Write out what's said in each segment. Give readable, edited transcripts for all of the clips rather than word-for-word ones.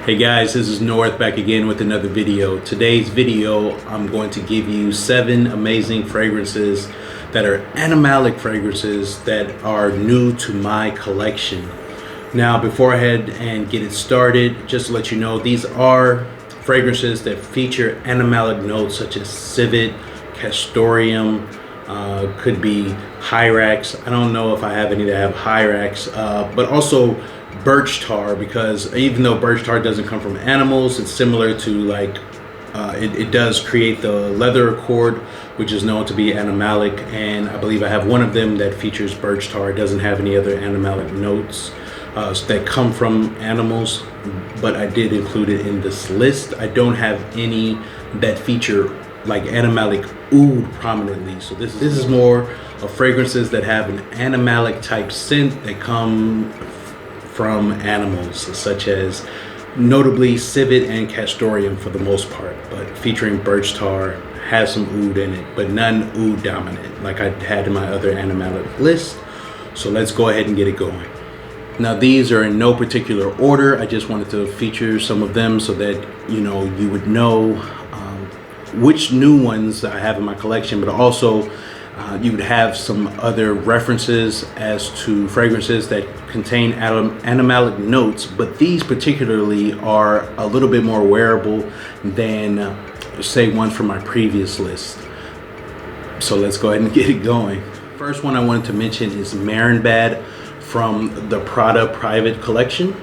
Hey guys, this is North back again with another video. Today's video, I'm going to give you 7 amazing fragrances that are animalic fragrances that are new to my collection. Now, before I head and get it started, just to let you know, these are fragrances that feature animalic notes such as civet, castoreum, could be hyrax. I don't know if I have any that have hyrax, but also birch tar, because even though birch tar doesn't come from animals, it's similar to like it does create the leather accord, which is known to be animalic, and I believe I have one of them that features birch tar. It doesn't have any other animalic notes that come from animals, but I did include it in this list. I don't have any that feature like animalic oud prominently, so this is more of fragrances that have an animalic type scent that come from animals, such as notably civet and castoreum for the most part, but featuring birch tar, has some oud in it, but none oud dominant like I had in my other animalic list. So let's go ahead and get it going. Now, these are in no particular order. I just wanted to feature some of them so that you would know which new ones I have in my collection, but also you would have some other references as to fragrances that contain animalic notes, but these particularly are a little bit more wearable than say ones from my previous list. So let's go ahead and get it going. First one I wanted to mention is Marienbad from the Prada Private Collection.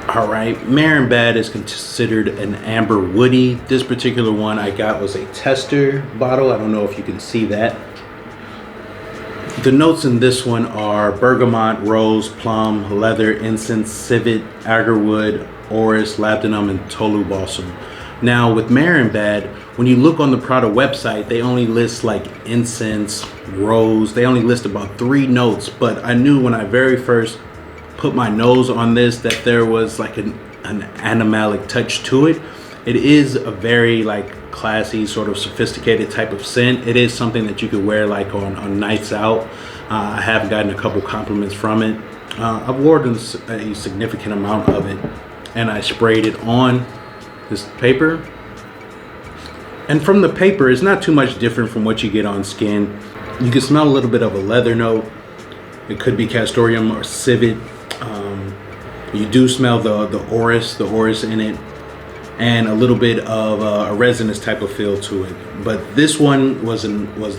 Alright, Marienbad is considered an amber woody. This particular one I got was a tester bottle. I don't know if you can see that. The notes in this one are bergamot, rose, plum, leather, incense, civet, agarwood, Orris, Labdanum, and Tolu balsam. Now with Marienbad, when you look on the Prada website, they only list like incense, rose. They only list about 3 notes, but I knew when I very first put my nose on this that there was like an animalic touch to it. It is a very like classy, sort of sophisticated type of scent. It is something that you could wear like on nights out. I have gotten a couple compliments from it. I've worn a significant amount of it, and I sprayed it on this paper. And from the paper, it's not too much different from what you get on skin. You can smell a little bit of a leather note. It could be castoreum or civet. You do smell the Orris in it, and a little bit of a resinous type of feel to it. But this one was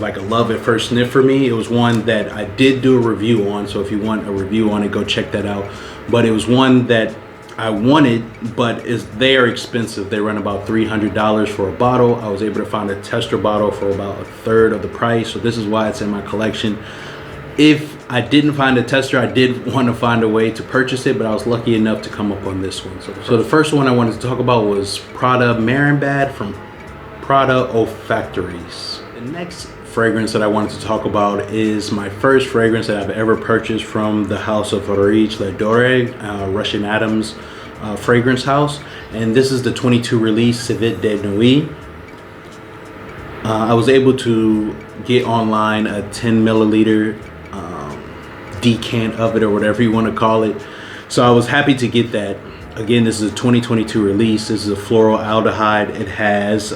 like a love at first sniff for me. It was one that I did do a review on, so if you want a review on it, go check that out. But it was one that I wanted, but they are expensive. They run about $300 for a bottle. I was able to find a tester bottle for about 1/3 of the price, so this is why it's in my collection. If I didn't find a tester, I did want to find a way to purchase it, but I was lucky enough to come up on this one. So the first one I wanted to talk about was Prada Marienbad from Prada Olfactories. The next fragrance that I wanted to talk about is my first fragrance that I've ever purchased from the house of Areej, Doré, Russian Adams fragrance house. And this is the 22 release Civet de Nuit. I was able to get online a 10 milliliter decant of it, or whatever you want to call it. So I was happy to get that. Again, this is a 2022 release. This is a floral aldehyde. It has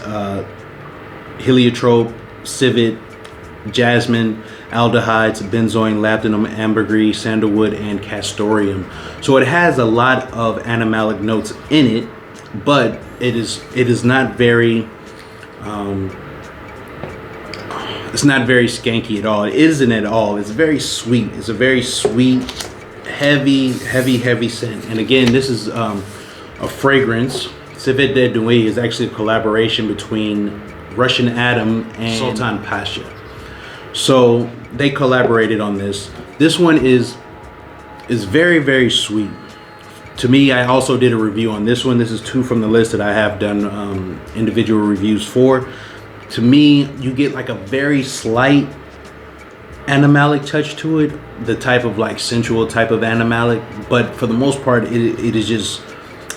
Heliotrope, civet, Jasmine, Aldehydes, Benzoin, Labdanum, Ambergris, sandalwood, and castoreum. So it has a lot of animalic notes in it, but it is not very it's not very skanky at all. It isn't at all. It's very sweet. It's a very sweet, heavy scent. And again, this is a fragrance. Civet de Nuit is actually a collaboration between Russian Adam and Sultan Pasha. So they collaborated on this. This one is very sweet. To me, I also did a review on this one. This is 2 from the list that I have done individual reviews for. To me, you get like a very slight animalic touch to it, the type of like sensual type of animalic, but for the most part, it is just,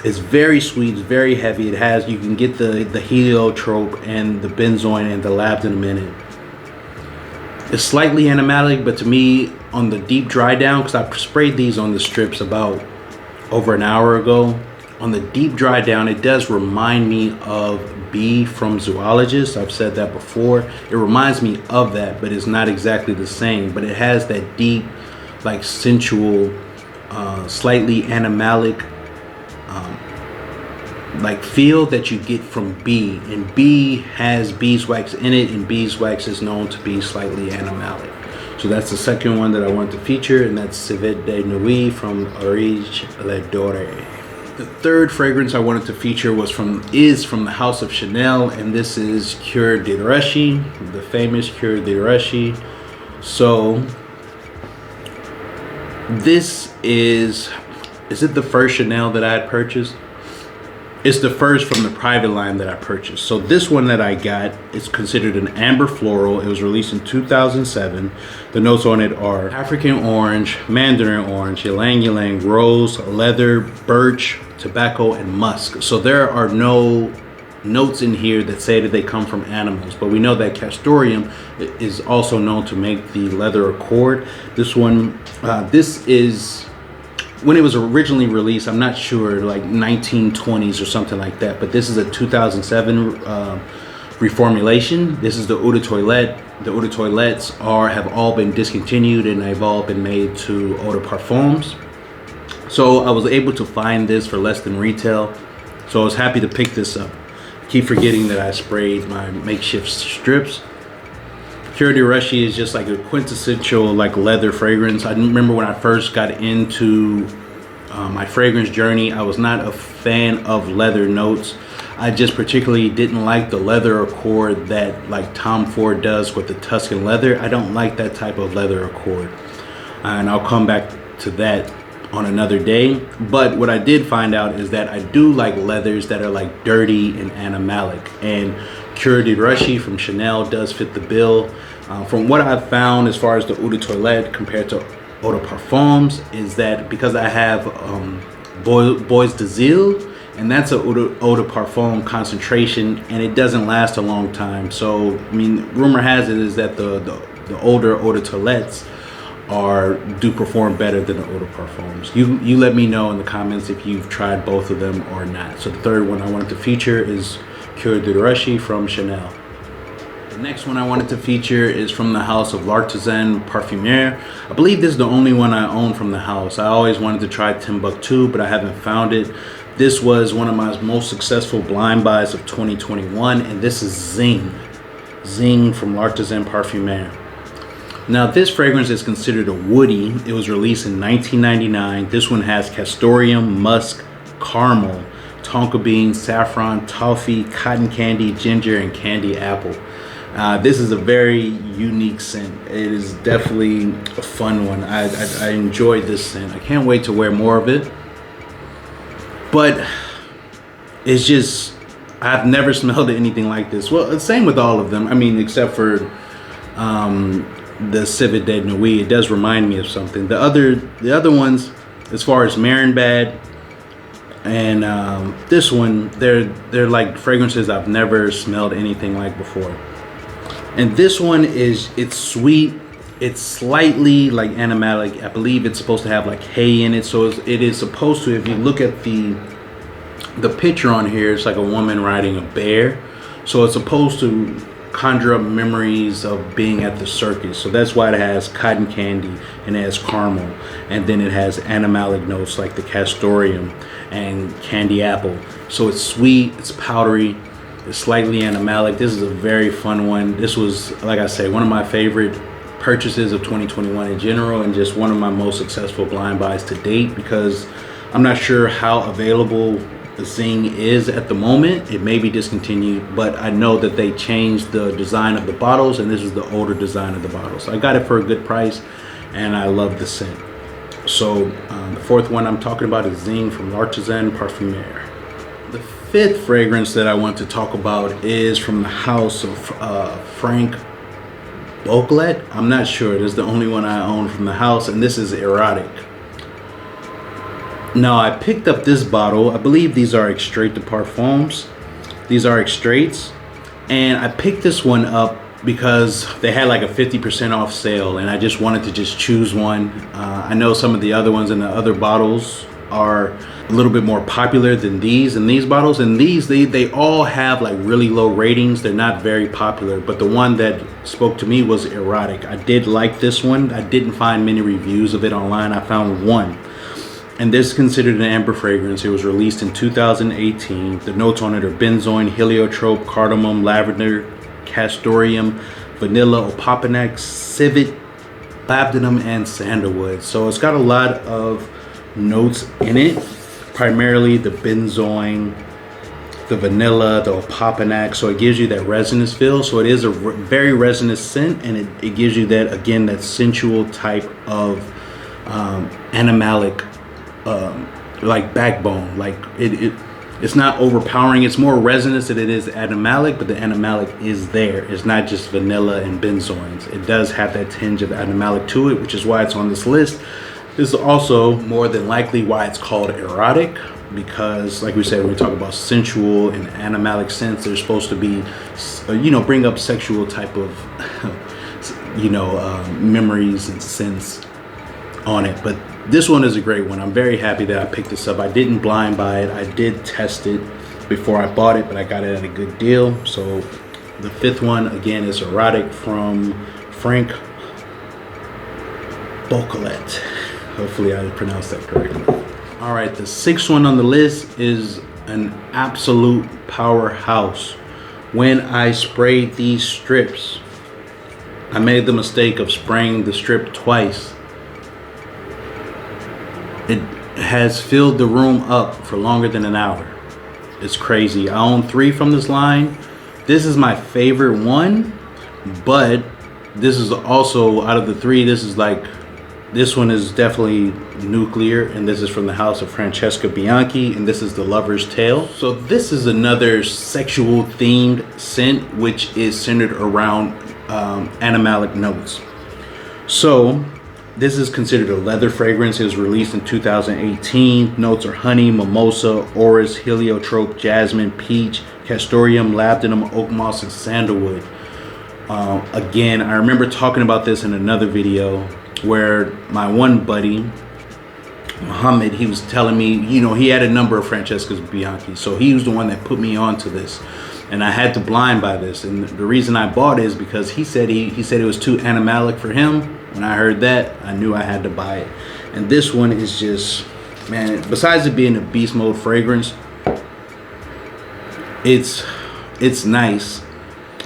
it's very sweet, it's very heavy. It has, you can get the heliotrope and the benzoin and the labdanum in it. It's slightly animalic, but to me, on the deep dry down, because I sprayed these on the strips about over an hour ago. On the deep dry down, it does remind me of Bee from Zoologist. I've said that before. It reminds me of that, but it's not exactly the same. But it has that deep, like sensual, slightly animalic, like feel that you get from Bee. And Bee has beeswax in it, and beeswax is known to be slightly animalic. So that's the second one that I want to feature, and that's Civet de Nuit from Areej Doré. The third fragrance I wanted to feature is from the house of Chanel, and this is Cuir de Russie, the famous Cuir de Russie. So this is it the first Chanel that I had purchased? It's the first from the private line that I purchased. So this one that I got is considered an amber floral. It was released in 2007. The notes on it are African orange, mandarin orange, ylang-ylang, rose, leather, birch, tobacco, and musk. So there are no notes in here that say that they come from animals, but we know that castoreum is also known to make the leather accord. This one, this is, when it was originally released, I'm not sure, like 1920s or something like that, but this is a 2007 reformulation. This is the eau de toilette. The eau de toilettes have all been discontinued, and they've all been made to eau de parfums. So I was able to find this for less than retail, so I was happy to pick this up. I keep forgetting that I sprayed my makeshift strips. Cuir de Russie is just like a quintessential like leather fragrance. I remember when I first got into my fragrance journey, I was not a fan of leather notes. I just particularly didn't like the leather accord that like Tom Ford does with the Tuscan leather. I don't like that type of leather accord, and I'll come back to that on another day. But what I did find out is that I do like leathers that are like dirty and animalic, and Cuir de Russie from Chanel does fit the bill. From what I've found as far as the eau de toilette compared to eau de parfums is that because I have Bois de Zile, and that's a eau de parfum concentration, and it doesn't last a long time. So I mean, rumor has it is that the older eau de toilettes do perform better than the eau de parfums. You let me know in the comments if you've tried both of them or not. So the third one I wanted to feature is Cuir de Russie from Chanel. The next one I wanted to feature is from the house of L'Artisan Parfumeur. I believe this is the only one I own from the house. I always wanted to try Timbuktu, but I haven't found it. This was one of my most successful blind buys of 2021, and this is Zing. Zing from L'Artisan Parfumeur. Now this fragrance is considered a woody. It was released in 1999. This one has castoreum, musk, caramel, tonka bean, saffron, toffee, cotton candy, ginger, and candy apple. This is a very unique scent. It is definitely a fun one. I enjoyed this scent. I can't wait to wear more of it. But it's just, I've never smelled anything like this. Well, the same with all of them. I mean, except for the Civet de Nuit. It does remind me of something. The other ones, as far as Marienbad and this one, they're like fragrances I've never smelled anything like before. And this one it's sweet. It's slightly like animalic. I believe it's supposed to have like hay in it. So it is supposed to, if you look at the picture on here, it's like a woman riding a bear. So it's supposed to conjure up memories of being at the circus. So that's why it has cotton candy and it has caramel. And then it has animalic notes like the castoreum and candy apple. So it's sweet, it's powdery, it's slightly animalic. This is a very fun one. This was, like I say, one of my favorite purchases of 2021 in general, and just one of my most successful blind buys to date, because I'm not sure how available Zing is at the moment. It may be discontinued, but I know that they changed the design of the bottles, and this is the older design of the bottles. So I got it for a good price, and I love the scent. So the fourth one I'm talking about is Zing from L'Artisan Parfumeur. The fifth fragrance that I want to talk about is from the house of Frank Boclet. I'm not sure. This is the only one I own from the house, and this is Erotic. Now I picked up this bottle. I believe these are Extrait de Parfums. These are extraits, and I picked this one up because they had like a 50% off sale, and I just wanted to just choose one. I know some of the other ones in the other bottles are a little bit more popular than these in these bottles, and these they all have like really low ratings. They're not very popular, but the one that spoke to me was Erotic. I did like this one. I didn't find many reviews of it online. I found one, and this is considered an amber fragrance. It was released in 2018. The notes on it are benzoin, heliotrope, cardamom, lavender, castoreum, vanilla, opoponax, civet, labdanum, and sandalwood. So it's got a lot of notes in it, primarily the benzoin, the vanilla, the opoponax. So it gives you that resinous feel. So it is a very resinous scent, and it gives you that, again, that sensual type of animalic like backbone. Like it's not overpowering. It's more resinous than it is animalic, but the animalic is there. It's not just vanilla and benzoins. It does have that tinge of animalic to it, which is why it's on this list. This is also more than likely why it's called erotic, because like we said, when we talk about sensual and animalic scents, they're supposed to be, bring up sexual type of, memories and scents on it. But this one is a great one. I'm very happy that I picked this up. I didn't blind buy it. I did test it before I bought it, but I got it at a good deal. So the fifth one, again, is Erotic from Frank Balkrishnan. Hopefully I pronounced that correctly. All right, the sixth one on the list is an absolute powerhouse. When I sprayed these strips, I made the mistake of spraying the strip twice. It has filled the room up for longer than an hour. It's crazy. I own 3 from this line. This is my favorite one, but this is also, out of the 3, this one is definitely nuclear, and this is from the house of Francesca Bianchi, and this is the Lover's Tale. So this is another sexual themed scent, which is centered around animalic notes. So this is considered a leather fragrance. It was released in 2018. Notes are honey, mimosa, orris, heliotrope, jasmine, peach, castoreum, labdanum, oakmoss, and sandalwood. Again, I remember talking about this in another video where my one buddy, Muhammad, he was telling me, he had a number of Francesca Bianchi. So he was the one that put me onto this. And I had to blind buy this. And the reason I bought it is because he said it was too animalic for him. When I heard that, I knew I had to buy it. And this one is just, man, besides it being a beast mode fragrance, it's nice.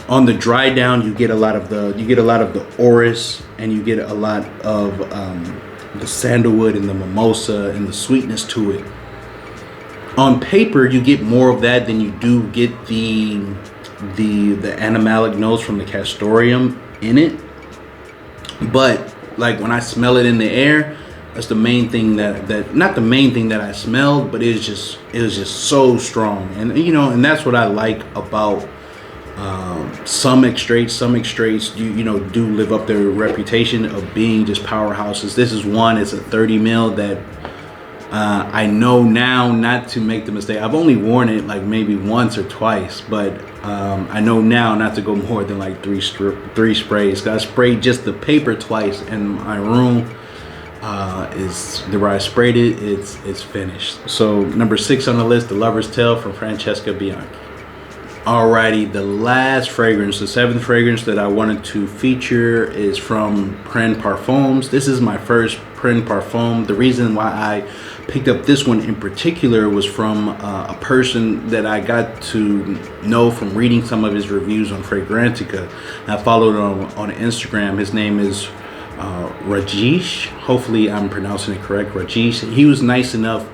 On the dry down, you get a lot of the orris, and you get a lot of the sandalwood and the mimosa and the sweetness to it. On paper, you get more of that than you do get the animalic notes from the castoreum in it. But like when I smell it in the air, that's the main thing that not the main thing that I smelled, but it was just so strong. And and that's what I like about some extracts. Some extracts do live up their reputation of being just powerhouses. This is one. It's a 30 ml that I know now not to make the mistake. I've only worn it like maybe once or twice, but I know now not to go more than like three sprays. I sprayed just the paper twice, and my room is where I sprayed it. It's finished. So number 6 on the list, the Lover's Tale from Francesca Bianchi. Alrighty, the last fragrance, the 7th fragrance that I wanted to feature is from Prin Parfums. This is my first Prin Parfum. The reason why I picked up this one in particular was from a person that I got to know from reading some of his reviews on Fragrantica. I followed him on Instagram. His name is Rajesh. Hopefully I'm pronouncing it correct, Rajesh. He was nice enough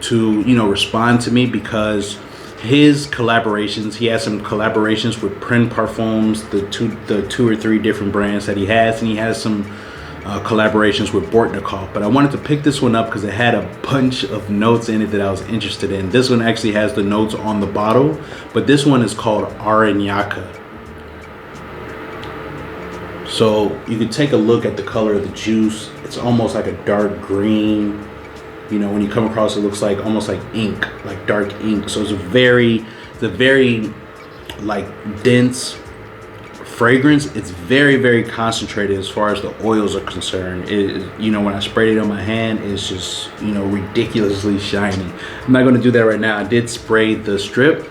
to respond to me because his collaborations, he has some collaborations with Prin Parfums, the two or three different brands that he has, and he has some collaborations with Bortnikov. But I wanted to pick this one up because it had a bunch of notes in it that I was interested in. This one actually has the notes on the bottle, but this one is called Aranyaka. So you can take a look at the color of the juice. It's almost like a dark green. When you come across it, looks like almost like ink, like dark ink. So it's a very like dense fragrance, it's very, very concentrated as far as the oils are concerned. You know, when I sprayed it on my hand, it's just, you know, ridiculously shiny. I'm not going to do that right now. I did spray the strip.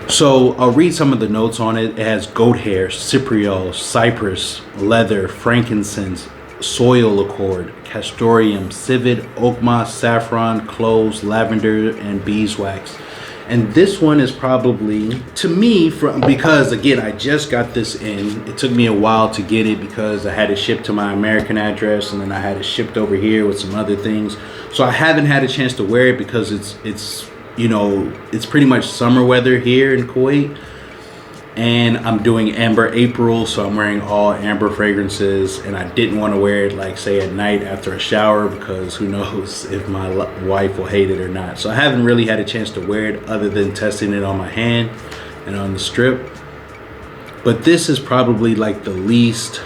So I'll read some of the notes on it. It has goat hair, cypriol, cypress, leather, frankincense, soil accord, castoreum, civet, oakmoss, saffron, cloves, lavender, and beeswax. And this one is probably, to me, because again, I just got this in. It took me a while to get it because I had it shipped to my American address, and then I had it shipped over here with some other things. So I haven't had a chance to wear it because it's you know, it's pretty much summer weather here in Kuwait. And I'm doing Amber April, so I'm wearing all amber fragrances, and I didn't want to wear it like say at night after a shower because who knows if my wife will hate it or not. So I haven't really had a chance to wear it other than testing it on my hand and on the strip. But this is probably like the least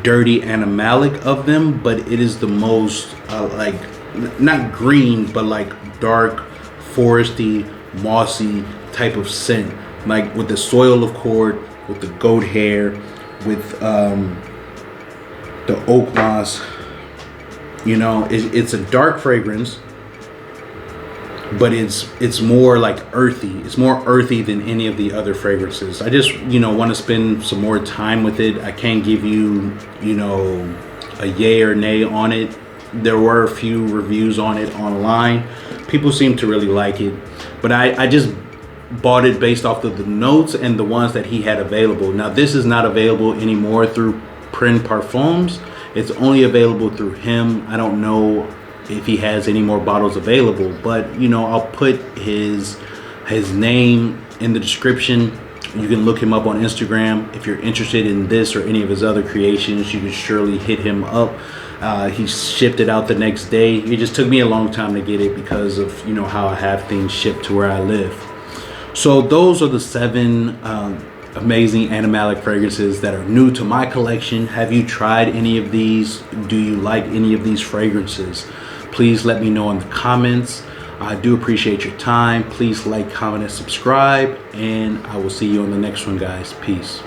dirty Animalic of them, but it is the most like not green, but like dark, foresty, mossy type of scent. Like with the soil accord, with the goat hair, with the oakmoss. You know, it's a dark fragrance, but it's more like earthy. It's more earthy than any of the other fragrances. I just, you know, want to spend some more time with it. I can't give you, you know, a yay or nay on it. There were a few reviews on it online. People seem to really like it, but I just bought it based off of the notes and the ones that he had available. Now this is not available anymore through Prin Parfums. It's only available through him. I don't know if he has any more bottles available, but you know, I'll put his name in the description. You can look him up on Instagram. If you're interested in this or any of his other creations, you can surely hit him up. He shipped it out the next day. It just took me a long time to get it because of, you know, how I have things shipped to where I live. So those are the 7 amazing Animalic fragrances that are new to my collection. Have you tried any of these? Do you like any of these fragrances? Please let me know in the comments. I do appreciate your time. Please like, comment, and subscribe, and I will see you on the next one, guys. Peace.